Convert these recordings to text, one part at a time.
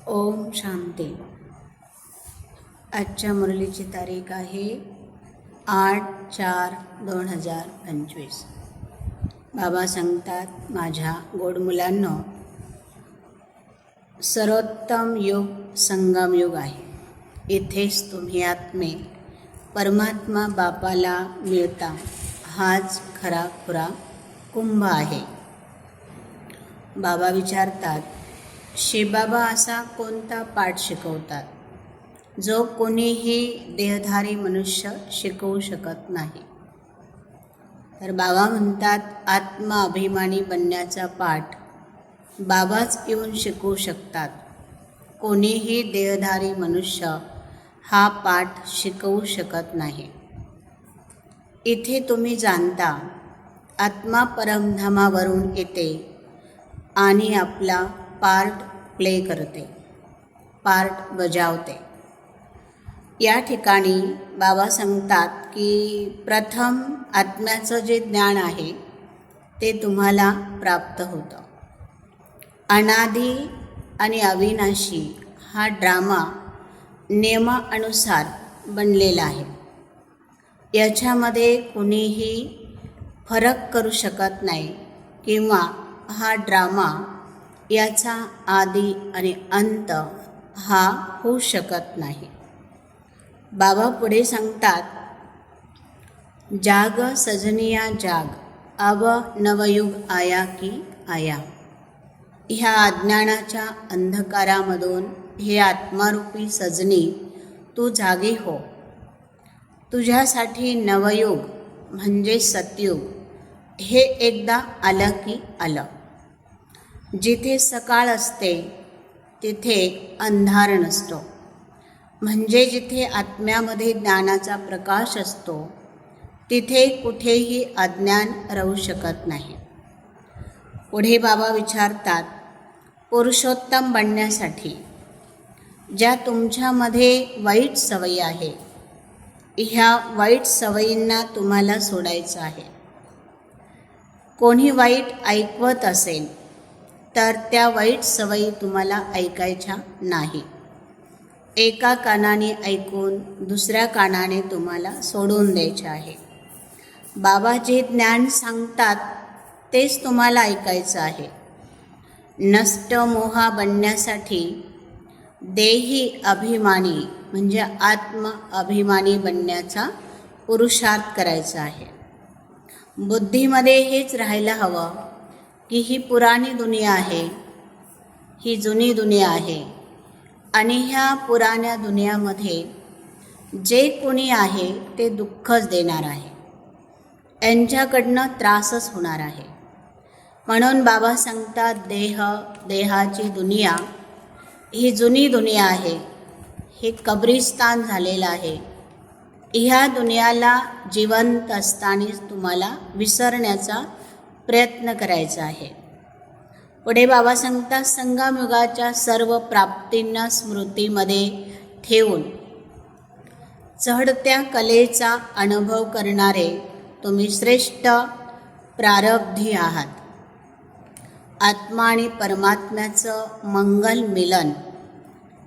ओम शांती. आजच्या मुरलीची तारीख आहे 8/4/2025. बाबा सांगतात, माझ्या गोड मुलांनो, सर्वोत्तम युग संगम युग आहे. इथेच तुम्ही आत्मे परमात्मा बापाला मिळता. हाच खरा खुरा कुंभ आहे. बाबा विचारतात, शिवबाबा असा कोणता पाठ शिकवतात जो कोणीही देहधारी मनुष्य शिकवू शकत नाही? तर बाबा म्हणतात, आत्माभिमानी बनण्याचा पाठ बाबाच येऊन शिकवू शकतात. कोणीही देहधारी मनुष्य हा पाठ शिकवू शकत नाही. इथे तुम्ही जाणता, आत्मा परमधामावरून येते आणि आपला पार्ट प्ले करते, पार्ट बजावते. या ठिकाणी बाबा सांगतात की प्रथम आत्म्याचं जे ज्ञान आहे ते तुम्हाला प्राप्त होतं. अनादी आणि अविनाशी हा ड्रामा नियमानुसार बनलेला आहे. याच्यामध्ये कुणीही फरक करू शकत नाही किंवा हा ड्रामा याचा आदी आणि अंत हा होऊ शकत नाही. बाबा पुढे सांगतात, जाग सजनिया जाग, अब नवयुग आया की आया. ह्या अज्ञानाच्या अंधकारामधून हे आत्मारूपी सजनी तू जागी हो. तुझ्यासाठी नवयुग म्हणजे सतयुग हे एकदा आलं की आलं. जिथे सकाळ असते तिथे अंधार नसतो. म्हणजे जिथे आत्म्यामध्ये ज्ञानाचा प्रकाश असतो तिथे कुठेही अज्ञान राहू शकत नाही. पुढे बाबा विचारतात, पुरुषोत्तम बनण्यासाठी ज्या तुमच्यामध्ये वाईट सवयी आहे, ह्या वाईट सवयींना तुम्हाला सोडायचं आहे. कोणी वाईट ऐकवत असेल तर त्या वाईट सवयी तुम्हाला ऐकायच्या नाही. एका कानाने ऐकून दुसऱ्या कानाने तुम्हाला सोडून द्यायचे आहे. बाबा जे ज्ञान सांगतात तेच तुम्हाला ऐकायचं आहे. नष्ट मोहा बनण्यासाठी देही अभिमानी म्हणजे आत्म अभिमानी बनण्याचा पुरुषार्थ करायचा आहे. बुद्धीमध्ये हेच राहायला हवं की ही पुराणी दुनिया आहे, ही जुनी दुनिया आहे आणि ह्या पुराण्या दुनियामध्ये जे कोणी आहे ते दुःखच देणार आहे. यांच्याकडनं त्रासच होणार आहे. म्हणून बाबा सांगतात, देहाची दुनिया ही जुनी दुनिया आहे, हे कब्रिस्तान झालेलं आहे. ह्या दुनियाला जिवंत असतानाच तुम्हाला विसरण्याचा प्रयत्न करायचा आहे. पुढे बाबा सांगतात, संगमयुगाच्या सर्व प्राप्तींना स्मृतीमध्ये ठेवून चढत्या कलेचा अनुभव करणारे तुम्ही श्रेष्ठ प्रारब्धी आहात. आत्मा आणि परमात्म्याचं मंगल मिलन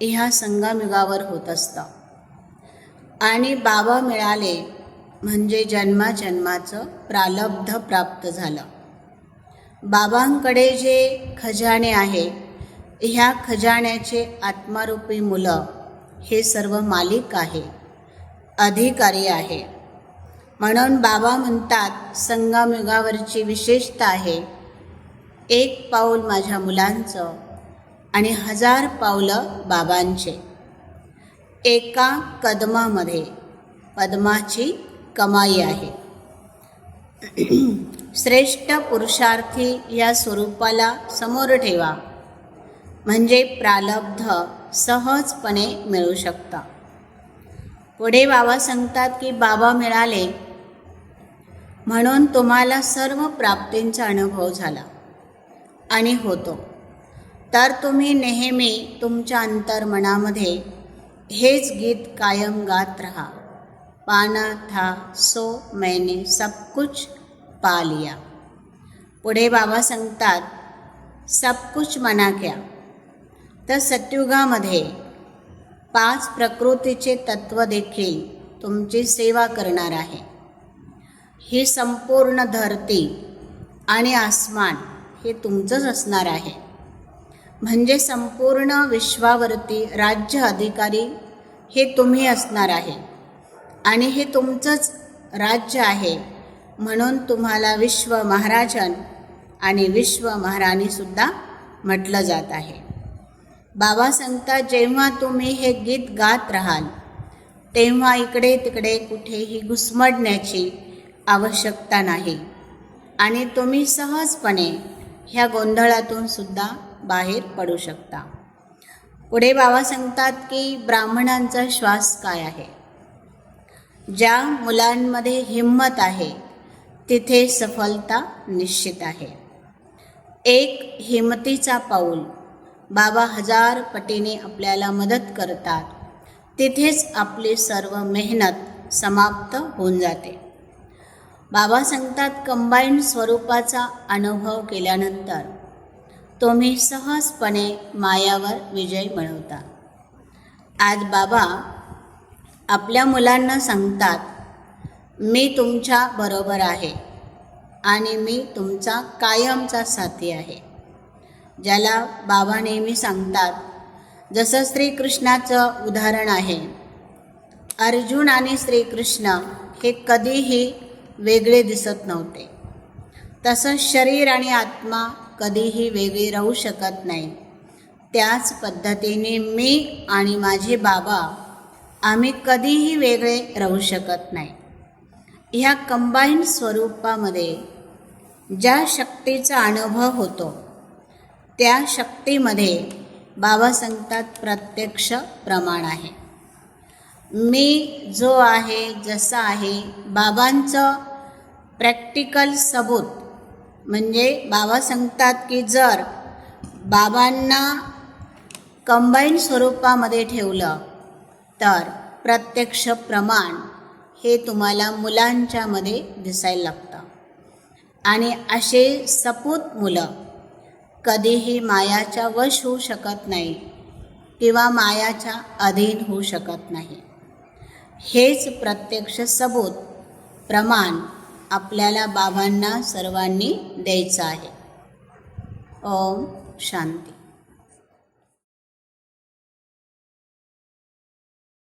ह्या संगमयुगावर होत असतं आणि बाबा मिळाले म्हणजे जन्माजन्माचं प्रारब्ध प्राप्त झालं. बाबांकडे जे खजाने आहे, ह्या खजान्याचे आत्मारूपी मुलं हे सर्व मालिक आहे, अधिकारी आहे. म्हणून बाबा म्हणतात, संगमयुगावरची विशेषता आहे, एक पाऊल माझ्या मुलांचं आणि 1000 पावलं बाबांचे. एका कदमामध्ये पद्माची कमाई आहे. श्रेष्ठ पुरुषार्थी या स्वरूपाला समोर ठेवा म्हणजे प्रारब्ध सहजपणे मिळू शकता. पुढे बाबा सांगतात की बाबा मिळाले म्हणून तुम्हाला सर्व प्राप्तींचा अनुभव झाला आणि होतो. तर तुम्ही नेहमी तुमच्या अंतर्मनामध्ये हेच गीत कायम गात रहा, पाना था सो मैंने सब कुछ पा लिया. पुढे बाबा सांगतात, सब कुछ मना क्या. तर सत्युगामध्ये 5 प्रकृतीचे तत्व देखील तुमची सेवा करणार आहे. ही संपूर्ण धरती आणि आसमान हे तुमचंच असणार आहे. म्हणजे संपूर्ण विश्वावरती राज्य अधिकारी हे तुम्ही असणार आहे आणि हे तुमचंच राज्य आहे. म्हणून तुम्हाला विश्व महाराजन आणि विश्व महाराणीसुद्धा म्हटलं जात आहे. बाबा सांगतात, जेव्हा तुम्ही हे गीत गात राहाल तेव्हा इकडे तिकडे कुठेही घुसमडण्याची आवश्यकता नाही आणि तुम्ही सहजपणे ह्या गोंधळातून सुद्धा बाहेर पडू शकता. पुढे बाबा सांगतात की ब्राह्मणांचा श्वास काय आहे. ज्या मुलांमध्ये हिम्मत आहे तिथे सफलता निश्चित आहे. एक हिमतीचा पाऊल बाबा 1000 पटीने आपल्याला मदत करतात. तिथेच आपली सर्व मेहनत समाप्त होऊन जाते. बाबा सांगतात, कंबाईंड स्वरूपाचा अनुभव केल्यानंतर तुम्ही सहजपणे मायावर विजय मिळवता. आज बाबा आपल्या मुलांना सांगतात, मी तुमच्या बरोबर आहे आणि मी तुमचा कायमचा साथी आहे. ज्याला बाबा नेहमी सांगतात, जसं श्रीकृष्णाचं उदाहरण आहे. अर्जुन आणि श्रीकृष्ण हे कधीही वेगळे दिसत नव्हते. तसं शरीर आणि आत्मा कधीही वेगळी राहू शकत नाही. त्याच पद्धतीने मी आणि माझे बाबा आम्ही कधीही वेगळे राहू शकत नाही. ह्या कंबाईंड स्वरूपामध्ये ज्या शक्तीचा अनुभव होतो त्या शक्तीमध्ये बाबा सांगतात प्रत्यक्ष प्रमाण आहे. मी जो आहे जसा आहे बाबांचं प्रॅक्टिकल सबूत. म्हणजे बाबा सांगतात की जर बाबांना कंबाईंड स्वरूपामध्ये ठेवलं तर प्रत्यक्ष प्रमाण हे तुम्हाला मुलांच्यामध्ये दिसायला लागतं. आणि असे सपूत मुलं कधीही मायाच्या वश होऊ शकत नाही किंवा मायाच्या अधीन होऊ शकत नाही. हेच प्रत्यक्ष सबूत प्रमाण आपल्याला बाबांना सर्वांनी द्यायचं आहे. ओम शांती.